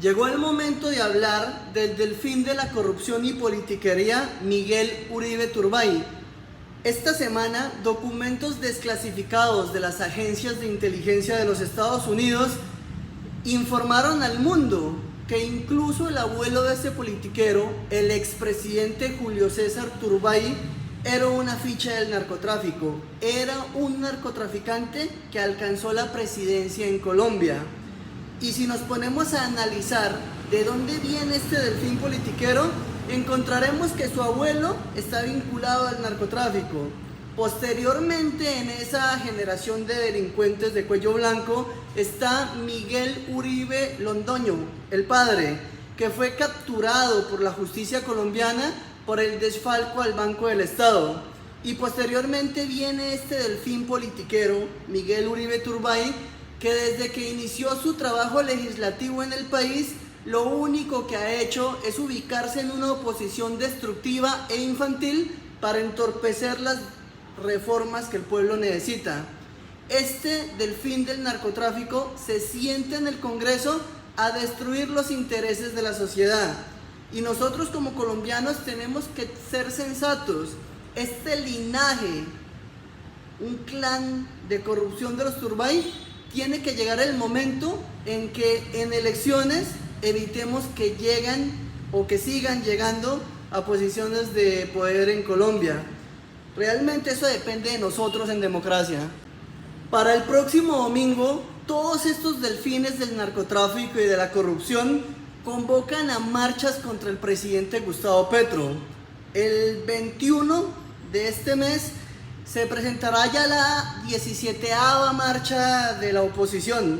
Llegó el momento de hablar del delfín de la corrupción y politiquería, Miguel Uribe Turbay. Esta semana, documentos desclasificados de las agencias de inteligencia de los Estados Unidos informaron al mundo que incluso el abuelo de ese politiquero, el expresidente Julio César Turbay, era una ficha del narcotráfico. Era un narcotraficante que alcanzó la presidencia en Colombia. Y si nos ponemos a analizar de dónde viene este delfín politiquero, encontraremos que su abuelo está vinculado al narcotráfico. Posteriormente, en esa generación de delincuentes de cuello blanco, está Miguel Uribe Londoño, el padre, que fue capturado por la justicia colombiana por el desfalco al Banco del Estado. Y posteriormente viene este delfín politiquero, Miguel Uribe Turbay, que desde que inició su trabajo legislativo en el país, lo único que ha hecho es ubicarse en una oposición destructiva e infantil para entorpecer las reformas que el pueblo necesita. Este delfín del narcotráfico se sienta en el Congreso a destruir los intereses de la sociedad. Y nosotros como colombianos tenemos que ser sensatos. Este linaje, un clan de corrupción de los Turbay, tiene que llegar el momento en que en elecciones evitemos que lleguen o que sigan llegando a posiciones de poder en Colombia. Realmente eso depende de nosotros en democracia. Para el próximo domingo, todos estos delfines del narcotráfico y de la corrupción convocan a marchas contra el presidente Gustavo Petro. El 21 de este mes se presentará ya la 17ª marcha de la oposición.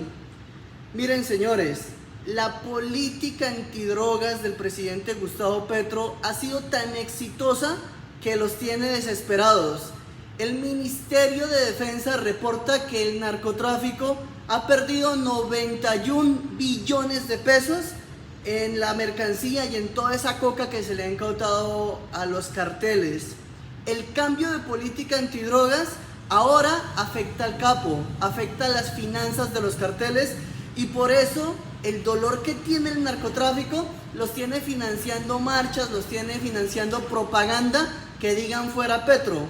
Miren, señores, la política antidrogas del presidente Gustavo Petro ha sido tan exitosa que los tiene desesperados. El Ministerio de Defensa reporta que el narcotráfico ha perdido 91 billones de pesos en la mercancía y en toda esa coca que se le ha incautado a los carteles. El cambio de política antidrogas ahora afecta al capo, afecta a las finanzas de los carteles, y por eso el dolor que tiene el narcotráfico los tiene financiando marchas, los tiene financiando propaganda que digan fuera Petro.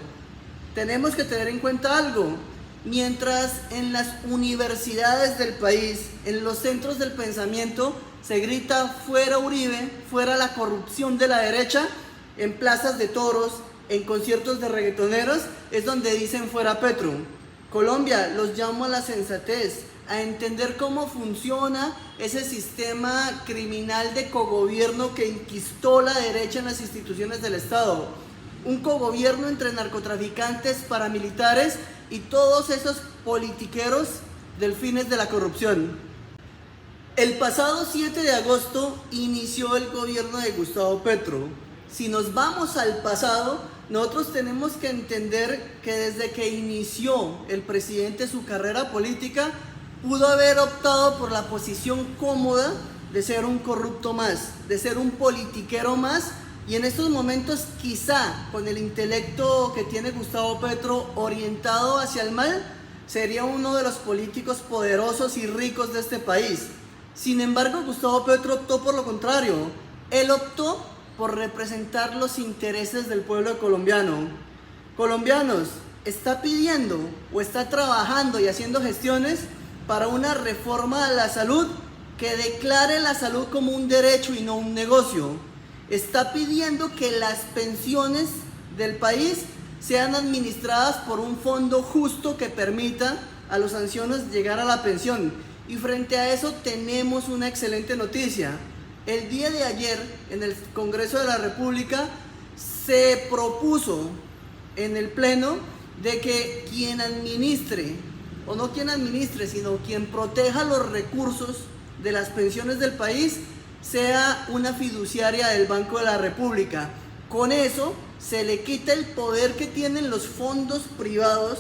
Tenemos que tener en cuenta algo: mientras en las universidades del país, en los centros del pensamiento, se grita fuera Uribe, fuera la corrupción de la derecha, en plazas de toros, en conciertos de reggaetoneros, es donde dicen fuera Petro. Colombia, los llamo a la sensatez, a entender cómo funciona ese sistema criminal de cogobierno que enquistó la derecha en las instituciones del Estado. Un cogobierno entre narcotraficantes, paramilitares y todos esos politiqueros delfines de la corrupción. El pasado 7 de agosto inició el gobierno de Gustavo Petro. Si nos vamos al pasado, nosotros tenemos que entender que desde que inició el presidente su carrera política, pudo haber optado por la posición cómoda de ser un corrupto más, de ser un politiquero más, y en estos momentos quizá con el intelecto que tiene Gustavo Petro orientado hacia el mal, sería uno de los políticos poderosos y ricos de este país. Sin embargo, Gustavo Petro optó por lo contrario. Él optó por representar los intereses del pueblo colombiano. Colombianos, está pidiendo o está trabajando y haciendo gestiones para una reforma de la salud que declare la salud como un derecho y no un negocio. Está pidiendo que las pensiones del país sean administradas por un fondo justo que permita a los ancianos llegar a la pensión. Y frente a eso tenemos una excelente noticia. El día de ayer, en el Congreso de la República, se propuso en el Pleno de que quien administre, o no quien administre, sino quien proteja los recursos de las pensiones del país, sea una fiduciaria del Banco de la República. Con eso se le quita el poder que tienen los fondos privados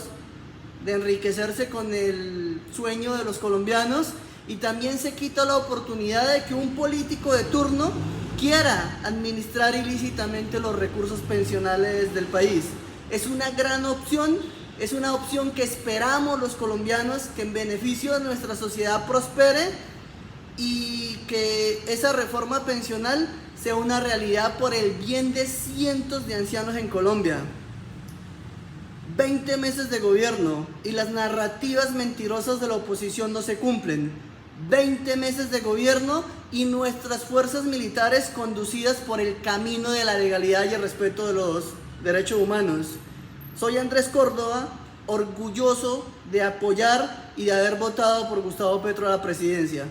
de enriquecerse con el sueño de los colombianos, y también se quita la oportunidad de que un político de turno quiera administrar ilícitamente los recursos pensionales del país. Es una gran opción, es una opción que esperamos los colombianos, que en beneficio de nuestra sociedad prospere y que esa reforma pensional sea una realidad por el bien de cientos de ancianos en Colombia. 20 meses de gobierno y las narrativas mentirosas de la oposición no se cumplen. 20 meses de gobierno y nuestras fuerzas militares conducidas por el camino de la legalidad y el respeto de los derechos humanos. Soy Andrés Córdoba, orgulloso de apoyar y de haber votado por Gustavo Petro a la presidencia.